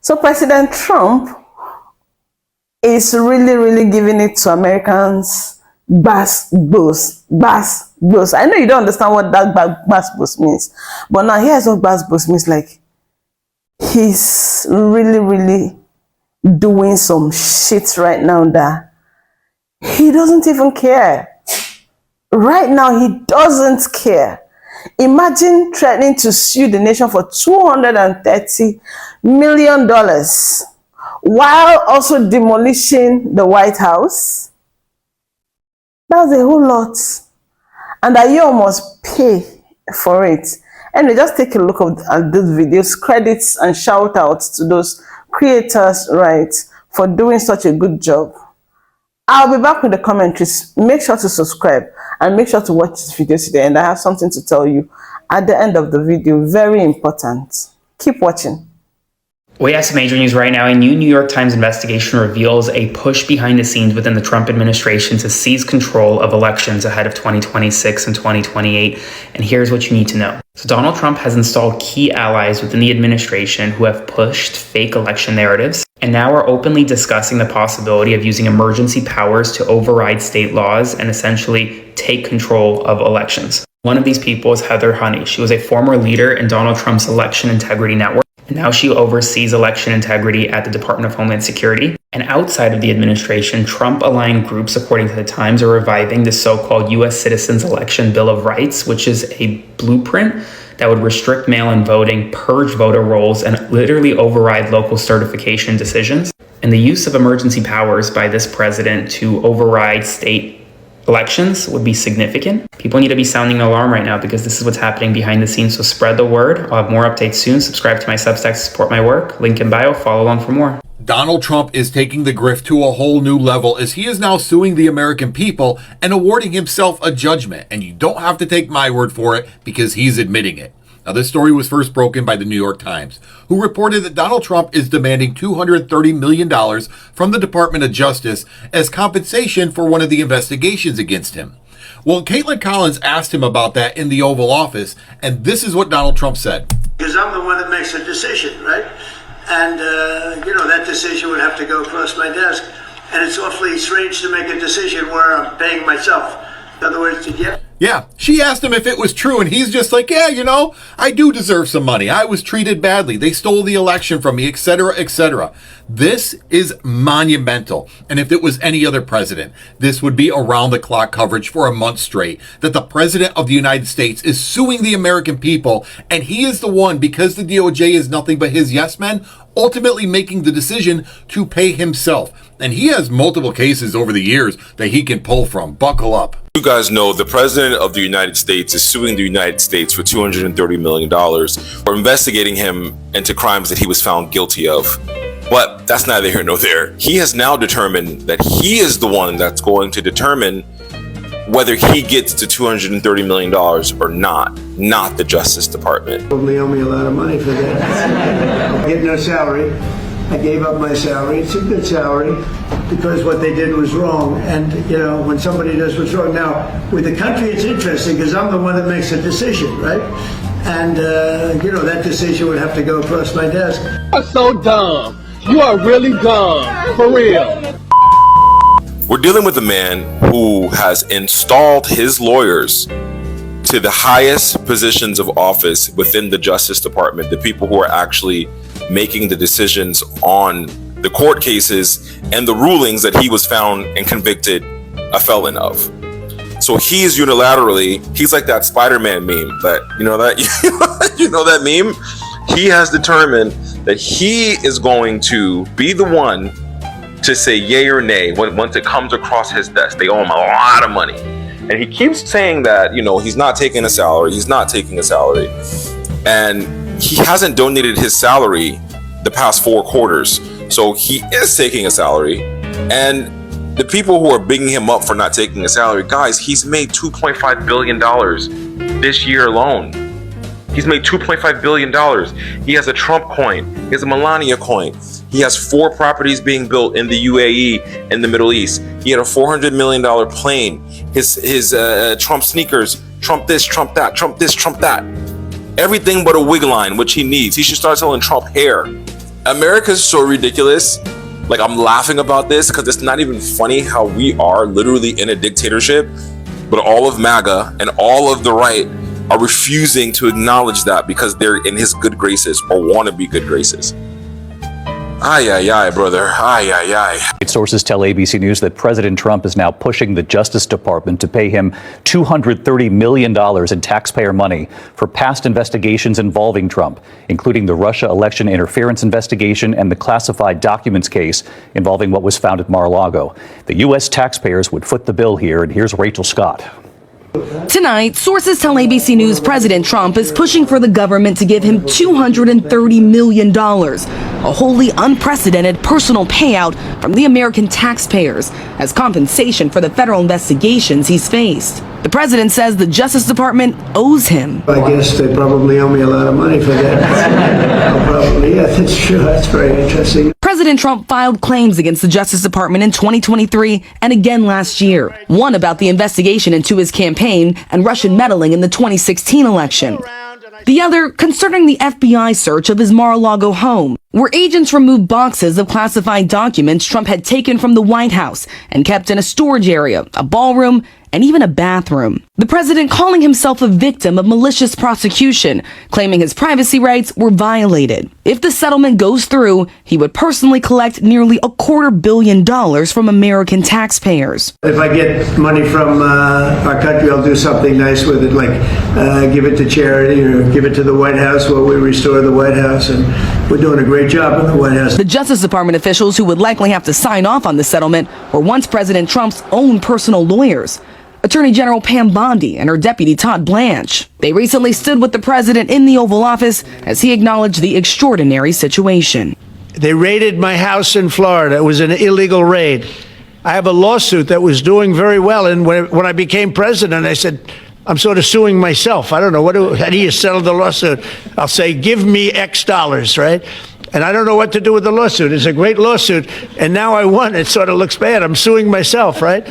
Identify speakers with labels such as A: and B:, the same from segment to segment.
A: So President Trump is really giving it to Americans. Bass boost. I know you don't understand what that bass boost means, but now here's what bass boost means. Like, he's really doing some shit right now that he doesn't even care. Right now, he doesn't care. Imagine threatening to sue the nation for $230 million while also demolishing the White House. That's a whole lot. And that you must pay for it. Anyway, just take a look at those videos. Credits and shout outs to those creators, right, for doing such a good job. I'll be back with the commentaries. Make sure to subscribe and make sure to watch this video today. And I have something to tell you at the end of the video. Very important. Keep watching.
B: We have some major news right now. A new New York Times investigation reveals a push behind the scenes within the Trump administration to seize control of elections ahead of 2026 and 2028. And here's what you need to know. So Donald Trump has installed key allies within the administration who have pushed fake election narratives and now are openly discussing the possibility of using emergency powers to override state laws and essentially take control of elections. One of these people is Heather Honey. She was a former leader in Donald Trump's election integrity network. And now she oversees election integrity at the Department of Homeland Security. And outside of the administration, Trump-aligned groups, according to the Times, are reviving the so-called U.S. Citizens Election Bill of Rights, which is a blueprint that would restrict mail-in voting, purge voter rolls, and literally override local certification decisions. And the use of emergency powers by this president to override state elections would be significant. People need to be sounding the alarm right now because this is what's happening behind the scenes. So spread the word. I'll have more updates soon. Subscribe to my Substack to support my work. Link in bio. Follow along for more.
C: Donald Trump is taking the grift to a whole new level as he is now suing the American people and awarding himself a judgment. And you don't have to take my word for it because he's admitting it. Now, this story was first broken by the New York Times, who reported that Donald Trump is demanding $230 million from the Department of Justice as compensation for one of the investigations against him. Well, Caitlin Collins asked him about that in the Oval Office, and this is what Donald Trump said.
D: Because I'm the one that makes a decision, right? And, that decision would have to go across my desk. And it's awfully strange to make a decision where I'm paying myself. In other words, to get...
C: Yeah, she asked him if it was true, and he's just like, yeah, I do deserve some money. I was treated badly. They stole the election from me, etc., etc. This is monumental. And if it was any other president, this would be around-the-clock coverage for a month straight, that the president of the United States is suing the American people, and he is the one, because the DOJ is nothing but his yes men, ultimately making the decision to pay himself. And he has multiple cases over the years that he can pull from. Buckle up.
E: You guys know the president of the United States is suing the United States for $230 million for investigating him into crimes that he was found guilty of. But that's neither here nor there. He has now determined that he is the one that's going to determine whether he gets to $230 million or not the Justice Department.
D: Probably owe me a lot of money for that. I get no salary. I gave up my salary. It's a good salary because what they did was wrong. And, when somebody does what's wrong. Now, with the country, it's interesting because I'm the one that makes a decision, right? And, that decision would have to go across my desk.
F: You are so dumb. You are really dumb. For real.
E: We're dealing with a man who has installed his lawyers to the highest positions of office within the Justice Department, the people who are actually making the decisions on the court cases and the rulings that he was found and convicted a felon of. So he's unilaterally, he's like that Spider-Man meme that, that meme? He has determined that he is going to be the one to say yay or nay once it comes across his desk. They owe him a lot of money. And he keeps saying that, he's not taking a salary. He's not taking a salary. And he hasn't donated his salary the past 4 quarters. So he is taking a salary. And the people who are bigging him up for not taking a salary, guys, he's made $2.5 billion this year alone. He's made $2.5 billion. He has a Trump coin. He has a Melania coin. He has 4 properties being built in the UAE in the Middle East. He had a $400 million plane. His Trump sneakers, Trump this, Trump that, Trump this, Trump that. Everything but a wig line, which he needs. He should start selling Trump hair America's so ridiculous. Like, I'm laughing about this because it's not even funny how we are literally in a dictatorship, but all of MAGA and all of the right are refusing to acknowledge that because they're in his good graces or want to be good graces. Ay, ay, ay, brother. Ay, ay, ay.
G: Sources tell ABC News that President Trump is now pushing the Justice Department to pay him $230 million in taxpayer money for past investigations involving Trump, including the Russia election interference investigation and the classified documents case involving what was found at Mar-a-Lago. The U.S. taxpayers would foot the bill here, and here's Rachel Scott.
H: Tonight, sources tell ABC News President Trump is pushing for the government to give him $230 million, a wholly unprecedented personal payout from the American taxpayers as compensation for the federal investigations he's faced. The president says the Justice Department owes him.
D: I guess they probably owe me a lot of money for that. Probably, yeah, that's true. That's very interesting.
H: President Trump filed claims against the Justice Department in 2023 and again last year. One about the investigation into his campaign and Russian meddling in the 2016 election. The other concerning the FBI search of his Mar-a-Lago home, where agents removed boxes of classified documents Trump had taken from the White House and kept in a storage area, a ballroom, and even a bathroom. The president calling himself a victim of malicious prosecution, claiming his privacy rights were violated. If the settlement goes through, he would personally collect nearly $250 million from American taxpayers.
D: If I get money from our country, I'll do something nice with it, like give it to charity or give it to the White House while we restore the White House. And we're doing a great job in the White House.
H: The Justice Department officials who would likely have to sign off on the settlement were once President Trump's own personal lawyers. Attorney General Pam Bondi and her deputy Todd Blanche. They recently stood with the president in the Oval Office as he acknowledged the extraordinary situation.
D: They raided my house in Florida. It was an illegal raid. I have a lawsuit that was doing very well. And when I became president, I said, I'm sort of suing myself. I don't know. How do you settle the lawsuit? I'll say, give me X dollars, right? And I don't know what to do with the lawsuit. It's a great lawsuit. And now I won. It sort of looks bad. I'm suing myself, right?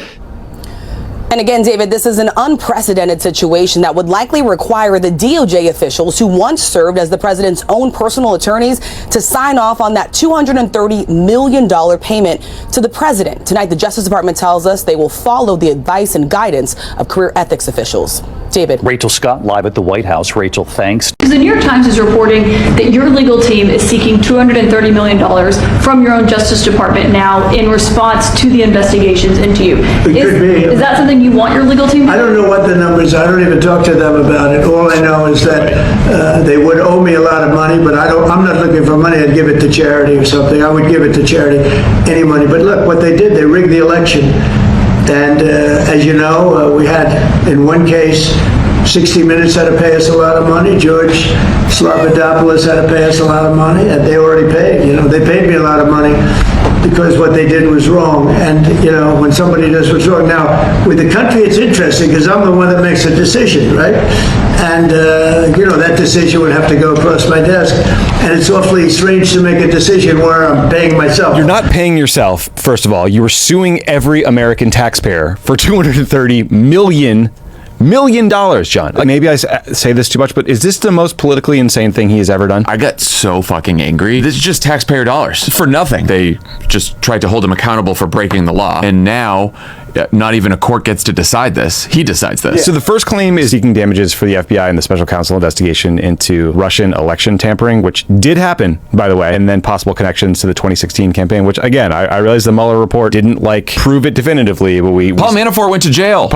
H: And again, David, this is an unprecedented situation that would likely require the DOJ officials who once served as the president's own personal attorneys to sign off on that $230 million payment to the president. Tonight, the Justice Department tells us they will follow the advice and guidance of career ethics officials. David.
G: Rachel Scott live at the White House. Rachel, thanks.
I: The New York Times is reporting that your legal team is seeking $230 million from your own Justice Department now in response to the investigations into you. Is that something you want your legal team to do?
D: I don't know what the numbers are. I don't even talk to them about it. All I know is that they would owe me a lot of money, but I'm not looking for money. I'd give it to charity or something. I would give it to charity, any money. But look, what they did, they rigged the election. And as you know, we had, in one case, 60 Minutes had to pay us a lot of money. George Slobodanopoulos had to pay us a lot of money, and they already paid. They paid me a lot of money because what they did was wrong. And, when somebody does what's wrong. Now, with the country, it's interesting because I'm the one that makes a decision, right? And, that decision would have to go across my desk. And it's awfully strange to make a decision where I'm paying myself.
J: You're not paying yourself, first of all. You are suing every American taxpayer for $230 million, John. Maybe I say this too much, but is this the most politically insane thing he has ever done?
K: I got so fucking angry. This is just taxpayer dollars for nothing. They just tried to hold him accountable for breaking the law. And now, not even a court gets to decide this. He decides this.
J: Yeah. So the first claim is seeking damages for the FBI and the special counsel investigation into Russian election tampering, which did happen, by the way, and then possible connections to the 2016 campaign, which, again, I realize the Mueller report didn't, prove it definitively, but
K: Paul Manafort went to jail.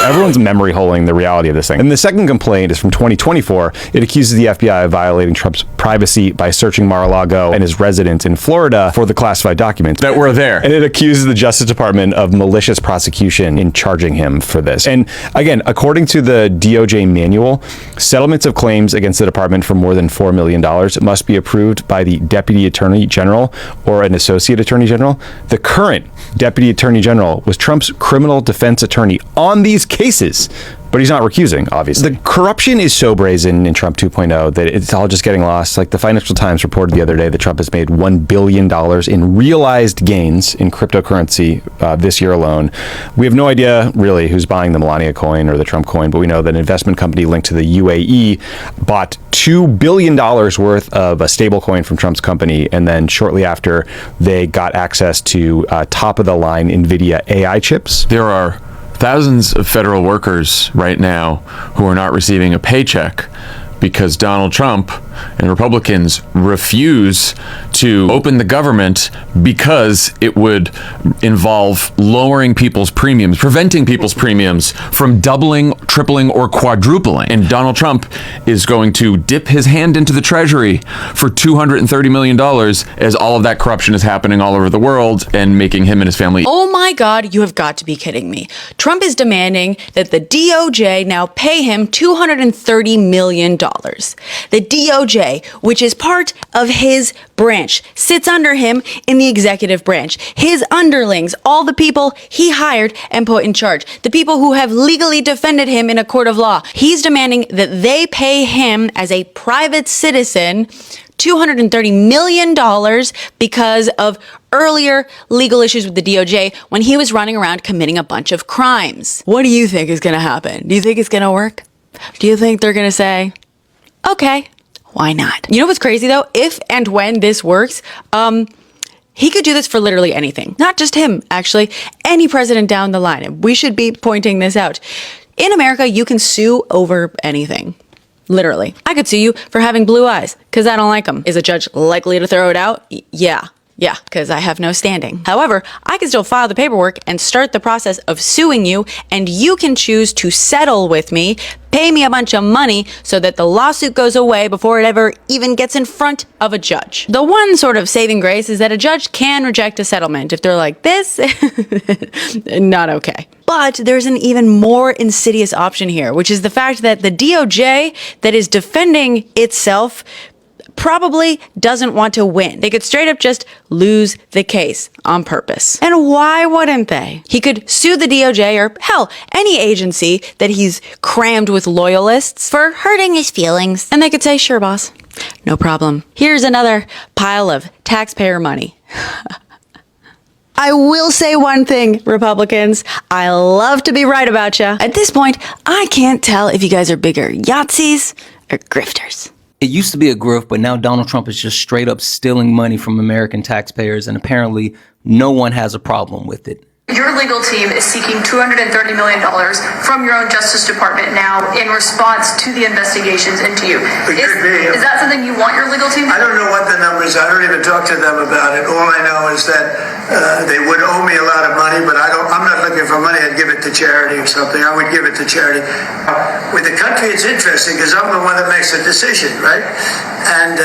J: Everyone's memory holding the reality of this thing. And the second complaint is from 2024. It accuses the FBI of violating Trump's privacy by searching Mar-a-Lago and his residence in Florida for the classified documents
K: that were there.
J: And it accuses the Justice Department of malicious prosecution in charging him for this. And again, according to the DOJ manual, settlements of claims against the department for more than $4 million must be approved by the Deputy Attorney General or an Associate Attorney General. The current Deputy Attorney General was Trump's criminal defense attorney on these cases but he's not recusing, obviously. The corruption is so brazen in Trump 2.0 that it's all just getting lost. Like the Financial Times reported the other day that Trump has made $1 billion in realized gains in cryptocurrency this year alone. We have no idea really who's buying the Melania coin or the Trump coin, but we know that an investment company linked to the UAE bought $2 billion worth of a stable coin from Trump's company, and then shortly after they got access to top of the line NVIDIA AI chips.
K: There are thousands of federal workers right now who are not receiving a paycheck because Donald Trump and Republicans refuse to open the government because it would involve lowering people's premiums, preventing people's premiums from doubling, tripling, or quadrupling. And Donald Trump is going to dip his hand into the Treasury for $230 million as all of that corruption is happening all over the world and making him and his family.
L: Oh my God, you have got to be kidding me. Trump is demanding that the DOJ now pay him $230 million. The DOJ, which is part of his branch, sits under him in the executive branch. His underlings, all the people he hired and put in charge, the people who have legally defended him in a court of law. He's demanding that they pay him as a private citizen $230 million because of earlier legal issues with the DOJ when he was running around committing a bunch of crimes. What do you think is going to happen? Do you think it's going to work? Do you think they're going to say, okay, why not? You know what's crazy though? If and when this works, he could do this for literally anything. Not just him, actually. Any president down the line. And we should be pointing this out. In America, you can sue over anything. Literally. I could sue you for having blue eyes because I don't like them. Is a judge likely to throw it out? Yeah, because I have no standing. However, I can still file the paperwork and start the process of suing you, and you can choose to settle with me, pay me a bunch of money so that the lawsuit goes away before it ever even gets in front of a judge. The one sort of saving grace is that a judge can reject a settlement if they're like, this, not okay. But there's an even more insidious option here, which is the fact that the DOJ that is defending itself probably doesn't want to win. They could straight up just lose the case on purpose. And why wouldn't they? He could sue the DOJ or hell, any agency that he's crammed with loyalists for hurting his feelings. And they could say, sure, boss, no problem. Here's another pile of taxpayer money. I will say one thing, Republicans. I love to be right about you. At this point, I can't tell if you guys are bigger Yahtzees or grifters.
M: It used to be a grift, but now Donald Trump is just straight up stealing money from American taxpayers, and apparently no one has a problem with it.
I: Your legal team is seeking $230 million from your own Justice Department now in response to the investigations into you. Is that something you want your legal team to do?
D: I don't know what the numbers are. I don't even talk to them about it. All I know is that they would owe me a lot of money, but I'm not looking for money. I'd give it to charity or something. I would give it to charity. With the country, it's interesting because I'm the one that makes the decision, right? And,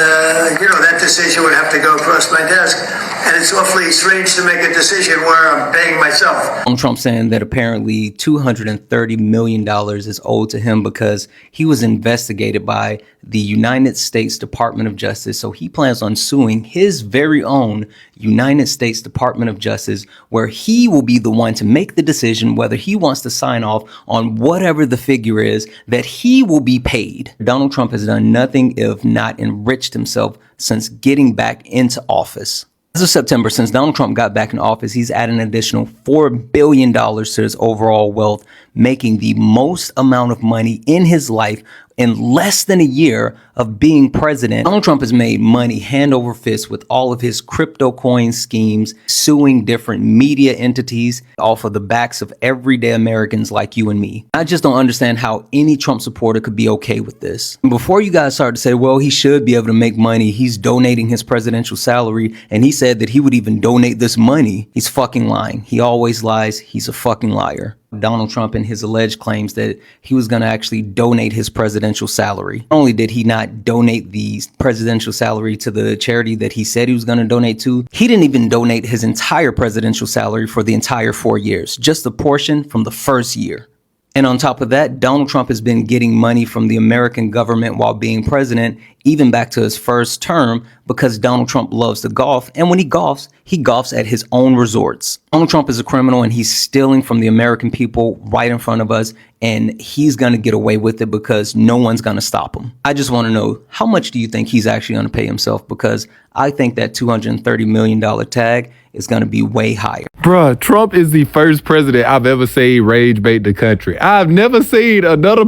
D: that decision would have to go across my desk. And it's awfully strange to make a decision where I'm paying myself.
M: Donald Trump saying that apparently $230 million is owed to him because he was investigated by the United States Department of Justice. So he plans on suing his very own United States Department of Justice, where he will be the one to make the decision whether he wants to sign off on whatever the figure is that he will be paid. Donald Trump has done nothing if not enriched himself since getting back into office. As of September, since Donald Trump got back in office, he's added an additional $4 billion to his overall wealth, making the most amount of money in his life in less than a year of being president. Donald Trump has made money hand over fist with all of his crypto coin schemes, suing different media entities off of the backs of everyday Americans like you and me. I just don't understand how any Trump supporter could be okay with this. And before you guys start to say, well, he should be able to make money, he's donating his presidential salary, and he said that he would even donate this money, he's fucking lying. He always lies. He's a fucking liar. Donald Trump and his alleged claims that he was going to actually donate his presidential salary. Not only did he not donate the presidential salary to the charity that he said he was going to donate to, he didn't even donate his entire presidential salary for the entire 4 years, just a portion from the first year. And on top of that, Donald Trump has been getting money from the American government while being president, even back to his first term, because Donald Trump loves to golf. And when he golfs at his own resorts. Donald Trump is a criminal and he's stealing from the American people right in front of us. and he's going to get away with it because no one's going to stop him. I just want to know, how much do you think he's actually going to pay himself? Because I think that $230 million tag is going to be way higher.
N: Bruh, Trump is the first president I've ever seen rage bait the country. I've never seen another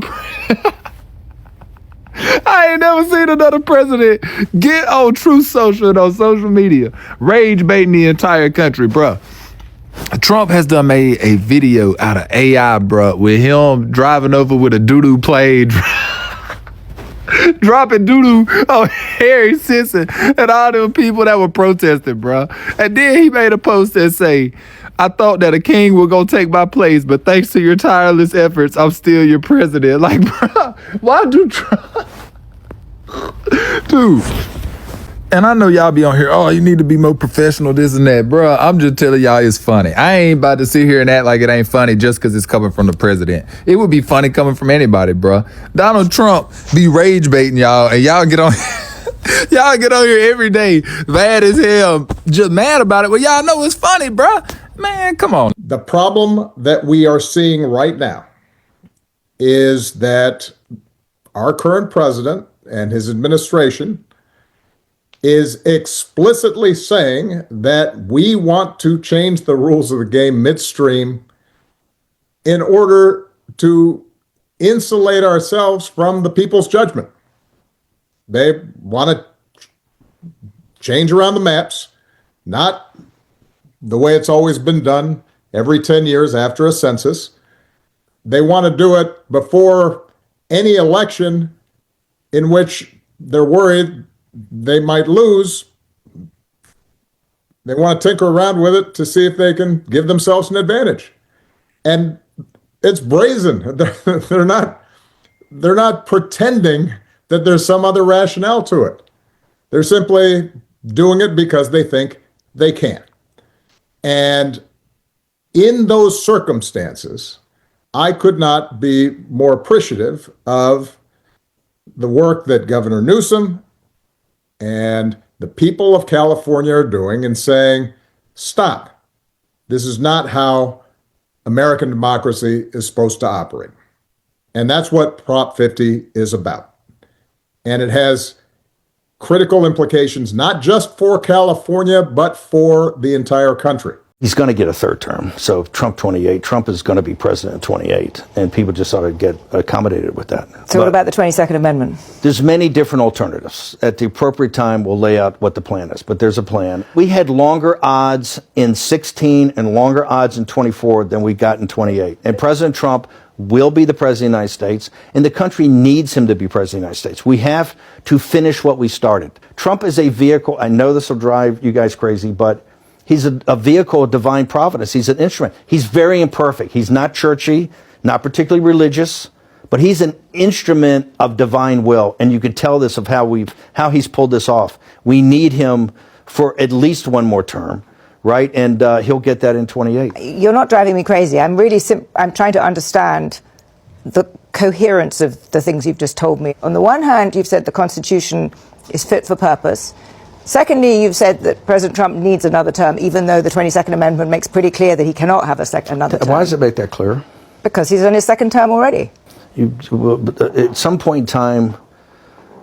N: I ain't never seen another president get on Truth Social and on social media rage baiting the entire country, bruh. Trump has done made a video out of AI, bruh, with him driving over with a doo-doo plane, dropping doo-doo on Harry Simpson and all them people that were protesting, bruh. And then he made a post that say, I thought that a king was gonna take my place, but thanks to your tireless efforts, I'm still your president. Like, bruh, why do Trump? Dude. And I know y'all be on here, oh, you need to be more professional, this and that. Bruh, I'm just telling y'all it's funny. I ain't about to sit here and act like it ain't funny just because it's coming from the president. It would be funny coming from anybody, bruh. Donald Trump be rage baiting y'all, and y'all get on y'all get on here every day, mad as hell, just mad about it. Well, y'all know it's funny, bruh. Man, come on.
O: The problem that we are seeing right now is that our current president and his administration is explicitly saying that we want to change the rules of the game midstream in order to insulate ourselves from the people's judgment. They want to change around the maps, not the way it's always been done every 10 years after a census. They want to do it before any election in which they're worried they might lose. They want to tinker around with it to see if they can give themselves an advantage. And it's brazen. They're not pretending that there's some other rationale to it. They're simply doing it because they think they can. And in those circumstances, I could not be more appreciative of the work that Governor Newsom and the people of California are doing and saying, stop. This is not how American democracy is supposed to operate. And that's what Prop 50 is about. And it has critical implications, not just for California, but for the entire country.
P: He's going to get a third term. So Trump 28, Trump is going to be president 28, and people just ought to get accommodated with that.
Q: So what about the 22nd Amendment?
P: There's many different alternatives. At the appropriate time, we'll lay out what the plan is, but there's a plan. We had longer odds in 16 and longer odds in 24 than we got in 28. And President Trump will be the president of the United States, and the country needs him to be president of the United States. We have to finish what we started. Trump is a vehicle. I know this will drive you guys crazy, but he's a vehicle of divine providence. He's an instrument. He's very imperfect. He's not churchy, not particularly religious, but he's an instrument of divine will. And you can tell this of how he's pulled this off. We need him for at least one more term, right? And he'll get that in 28.
Q: You're not driving me crazy. I'm really I'm trying to understand the coherence of the things you've just told me. On the one hand, you've said the Constitution is fit for purpose. Secondly, you've said that President Trump needs another term, even though the 22nd Amendment makes pretty clear that he cannot have another term.
P: Why does it make that clear?
Q: Because he's on his second term already.
P: At some point in time,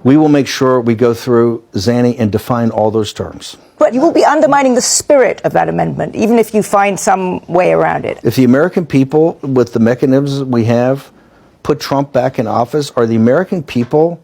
P: we will make sure we go through, Zanny, and define all those terms.
Q: But you will be undermining the spirit of that amendment, even if you find some way around it.
P: If the American people, with the mechanisms we have, put Trump back in office, are the American people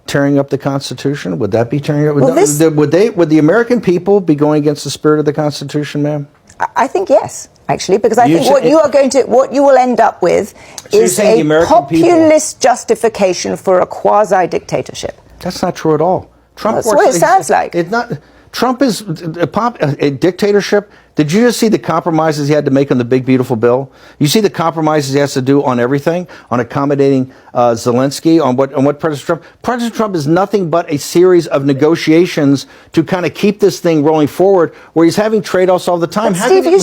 P: tearing up the Constitution? Would that be tearing up? Would the American people be going against the spirit of the Constitution, ma'am?
Q: I think yes, actually, because I think what you will end up with is a populist justification for a quasi-dictatorship.
P: That's not true at all. Trump
Q: That's what it sounds like.
P: It's not. Trump is a dictatorship. Did you just see the compromises he had to make on the big, beautiful bill? You see the compromises he has to do on everything, on accommodating Zelensky, on what President Trump. President Trump is nothing but a series of negotiations to kind of keep this thing rolling forward, where he's having trade-offs all the time.
Q: But Steve, you've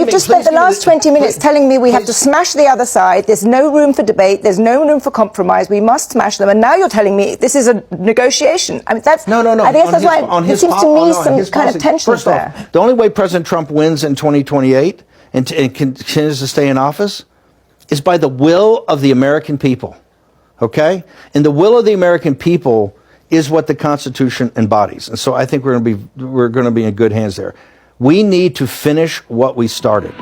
Q: just spent the last 20 minutes telling me we have to smash the other side. There's no room for debate. There's no room for compromise. We must smash them. And now you're telling me this is a negotiation. I mean, that's no. I guess that's why there seems to me some kind of tension there.
P: The only way President Trump wins in 2028 and continues to stay in office is by the will of the American people. Okay? And the will of the American people is what the Constitution embodies. And so I think we're going to be in good hands there. We need to finish what we started.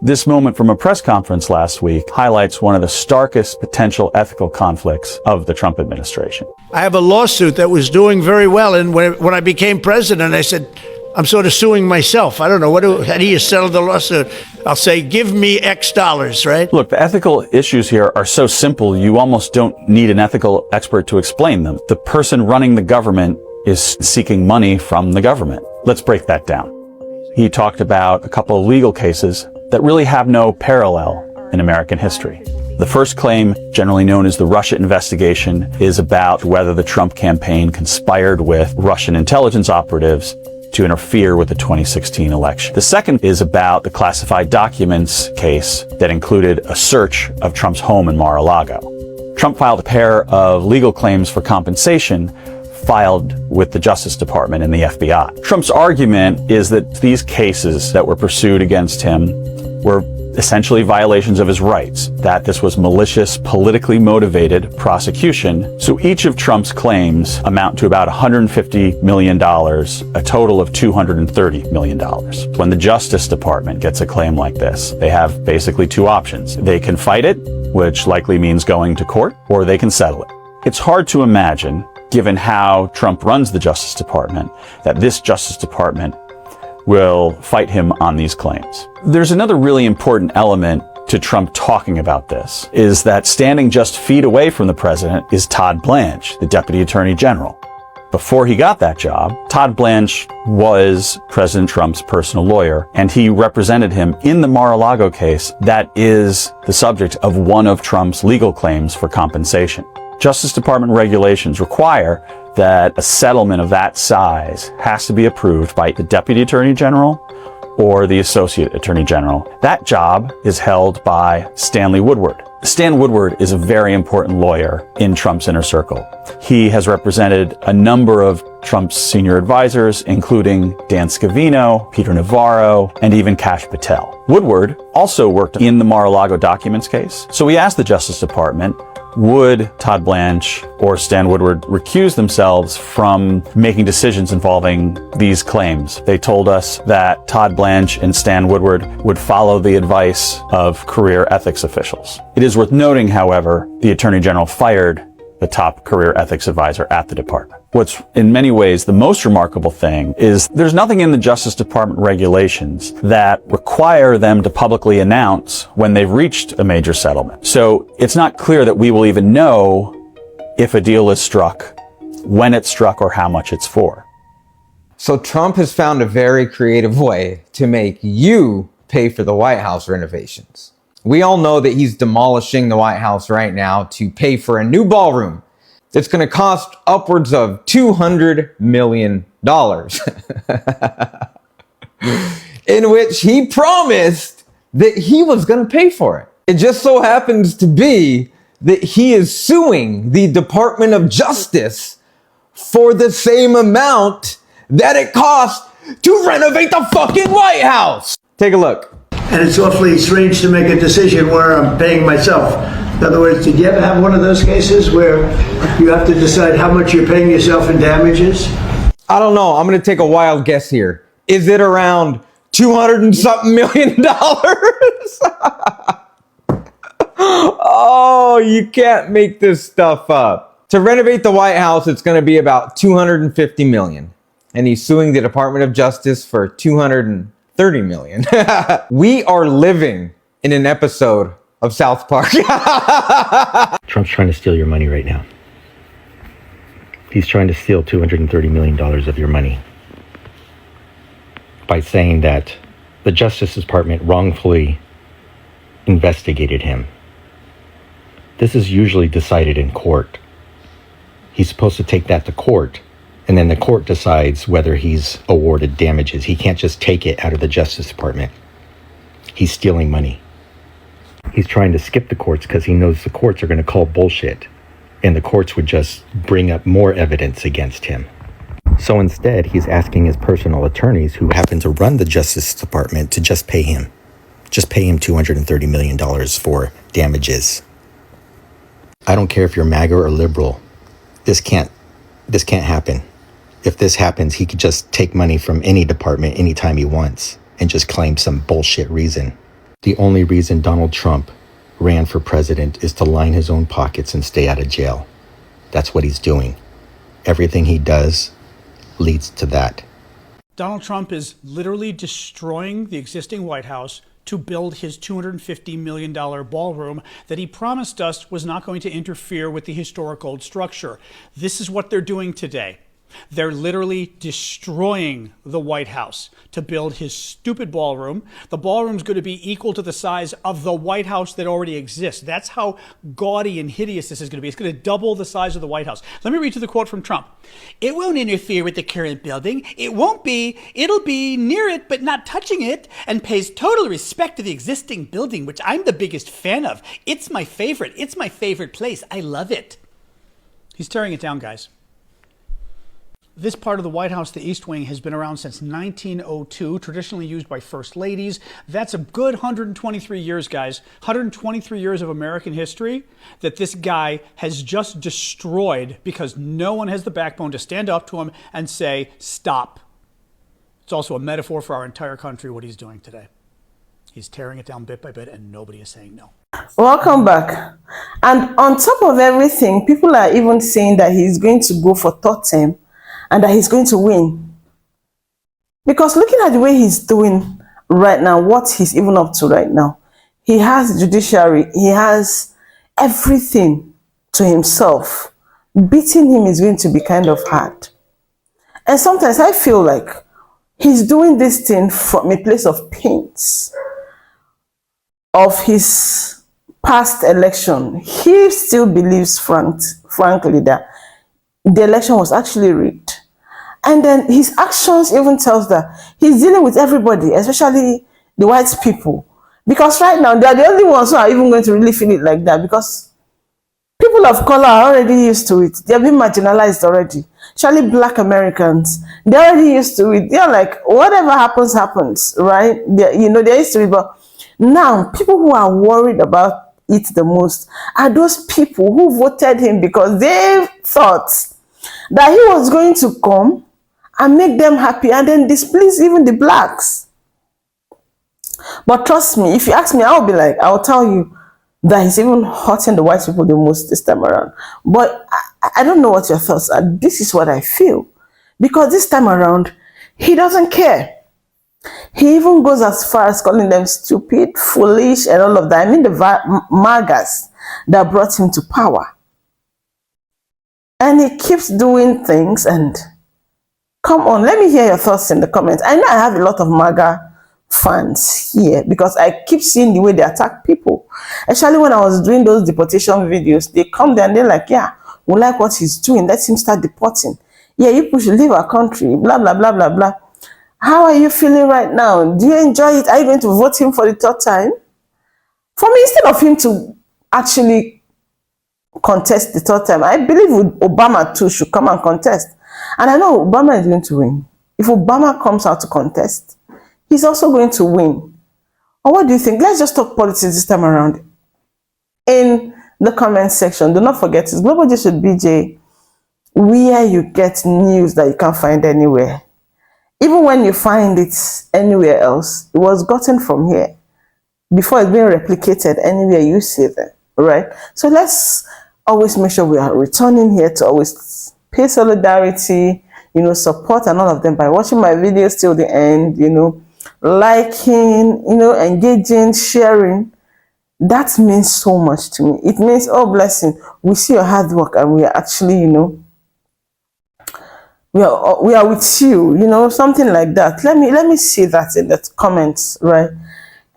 G: This moment from a press conference last week highlights one of the starkest potential ethical conflicts of the Trump administration.
R: I have a lawsuit that was doing very well, and when I became president, I said, I'm sort of suing myself. I don't know, how do you settle the lawsuit? I'll say, give me X dollars, right?
G: Look, the ethical issues here are so simple, you almost don't need an ethical expert to explain them. The person running the government is seeking money from the government. Let's break that down. He talked about a couple of legal cases that really have no parallel in American history. The first claim, generally known as the Russia investigation, is about whether the Trump campaign conspired with Russian intelligence operatives to interfere with the 2016 election. The second is about the classified documents case that included a search of Trump's home in Mar-a-Lago. Trump filed a pair of legal claims for compensation filed with the Justice Department and the FBI. Trump's argument is that these cases that were pursued against him were essentially violations of his rights, that this was malicious, politically motivated prosecution. So each of Trump's claims amount to about $150 million, a total of $230 million. When the Justice Department gets a claim like this, they have basically two options. They can fight it, which likely means going to court, or they can settle it. It's hard to imagine, given how Trump runs the Justice Department, that this Justice Department will fight him on these claims. There's another really important element to Trump talking about this, is that standing just feet away from the president is Todd Blanche, the Deputy Attorney General. Before he got that job, Todd Blanche was President Trump's personal lawyer, and he represented him in the Mar-a-Lago case that is the subject of one of Trump's legal claims for compensation. Justice Department regulations require that a settlement of that size has to be approved by the Deputy Attorney General or the Associate Attorney General. That job is held by Stanley Woodward. Stan Woodward is a very important lawyer in Trump's inner circle. He has represented a number of Trump's senior advisors, including Dan Scavino, Peter Navarro, and even Kash Patel. Woodward also worked in the Mar-a-Lago documents case. So we asked the Justice Department, would Todd Blanche or Stan Woodward recuse themselves from making decisions involving these claims? They told us that Todd Blanche and Stan Woodward would follow the advice of career ethics officials. It is worth noting, however, the Attorney General fired the top career ethics advisor at the department. What's in many ways the most remarkable thing is there's nothing in the Justice Department regulations that require them to publicly announce when they've reached a major settlement. So it's not clear that we will even know if a deal is struck, when it's struck, or how much it's for.
S: So Trump has found a very creative way to make you pay for the White House renovations. We all know that he's demolishing the White House right now to pay for a new ballroom. It's going to cost upwards of $200 million. In which he promised that he was going to pay for it. It just so happens to be that he is suing the Department of Justice for the same amount that it cost to renovate the fucking White House. Take a look.
D: And it's awfully strange to make a decision where I'm paying myself. In other words, did you ever have one of those cases where you have to decide how much you're paying yourself in damages?
S: I don't know. I'm going to take a wild guess here. Is it around $200 and something million? Oh, you can't make this stuff up. To renovate the White House, it's going to be about $250 million. And he's suing the Department of Justice for $230 million. We are living in an episode of South Park.
T: Trump's trying to steal your money right now. He's trying to steal $230 million of your money by saying that the Justice Department wrongfully investigated him. This is usually decided in court. He's supposed to take that to court, and then the court decides whether he's awarded damages. He can't just take it out of the Justice Department. He's stealing money. He's trying to skip the courts because he knows the courts are going to call bullshit, and the courts would just bring up more evidence against him. So instead, he's asking his personal attorneys who happen to run the Justice Department to just pay him. Just pay him $230 million for damages. I don't care if you're MAGA or liberal. This can't happen. If this happens, he could just take money from any department anytime he wants and just claim some bullshit reason. The only reason Donald Trump ran for president is to line his own pockets and stay out of jail. That's what he's doing. Everything he does leads to that.
U: Donald Trump is literally destroying the existing White House to build his $250 million ballroom that he promised us was not going to interfere with the historic old structure. This is what they're doing today. They're literally destroying the White House to build his stupid ballroom. The ballroom's going to be equal to the size of the White House that already exists. That's how gaudy and hideous this is going to be. It's going to double the size of the White House. Let me read you the quote from Trump. "It won't interfere with the current building. It'll be near it but not touching it, and pays total respect to the existing building, which I'm the biggest fan of. It's my favorite. It's my favorite place. I love it." He's tearing it down, guys. This part of the White House, the East Wing, has been around since 1902, traditionally used by first ladies. That's a good 123 years, guys. 123 years of American history that this guy has just destroyed because no one has the backbone to stand up to him and say, stop. It's also a metaphor for our entire country, what he's doing today. He's tearing it down bit by bit, and nobody is saying no.
A: Welcome back. And on top of everything, people are even saying that he's going to go for third term and that he's going to win. Because looking at the way he's doing right now, what he's even up to right now, he has judiciary, he has everything to himself. Beating him is going to be kind of hard. And sometimes I feel like he's doing this thing from a place of pains of his past election. He still believes, frankly, that the election was actually rigged. And then his actions even tells that he's dealing with everybody, especially the white people. Because right now, they are the only ones who are even going to really feel it like that, because people of color are already used to it. They've been marginalized already. Especially black Americans, they're already used to it. They're like, whatever happens, happens, right? They're used to it. But now, people who are worried about it the most are those people who voted him because they thought that he was going to come and make them happy and then displease even the blacks. But trust me, if you ask me, I'll tell you that he's even hurting the white people the most this time around. But I don't know what your thoughts are. This is what I feel. Because this time around, he doesn't care. He even goes as far as calling them stupid, foolish, and all of that. I mean the MAGAs that brought him to power. And he keeps doing things, and come on, let me hear your thoughts in the comments. I know I have a lot of MAGA fans here because I keep seeing the way they attack people. Actually, when I was doing those deportation videos, they come there and they're like, yeah, we like what he's doing. Let him start deporting. Yeah, you people should leave our country, blah, blah, blah, blah, blah. How are you feeling right now? Do you enjoy it? Are you going to vote him for the third time? For me, instead of him to actually contest the third time, I believe Obama too should come and contest. And I know Obama is going to win. If Obama comes out to contest, he's also going to win. Or what do you think? Let's just talk politics this time around. In the comment section, do not forget, it's Global Gist with BJ, where you get news that you can't find anywhere. Even when you find it anywhere else, it was gotten from here before it's being replicated anywhere you see them, right? So let's always make sure we are returning here to always pay solidarity, support and all of them by watching my videos till the end, liking, engaging, sharing. That means so much to me. It means, oh, blessing, we see your hard work and we are actually, we are with you, something like that. Let me see that in the comments, right?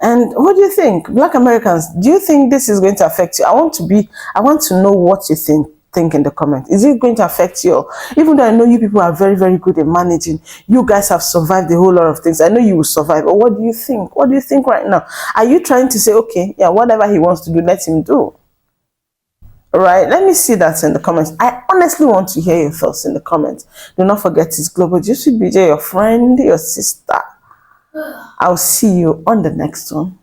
A: And what do you think, Black Americans? Do you think this is going to affect you? I want to know what you think in the comments. Is it going to affect you? Even though I know you people are very, very good at managing, you guys have survived a whole lot of things. I know you will survive. But what do you think? What do you think right now? Are you trying to say, okay, yeah, whatever he wants to do, let him do? All right, let me see that in the comments. I honestly want to hear your thoughts in the comments. Do not forget, it's Global Juicy BJ, your friend, your sister. I'll see you on the next one.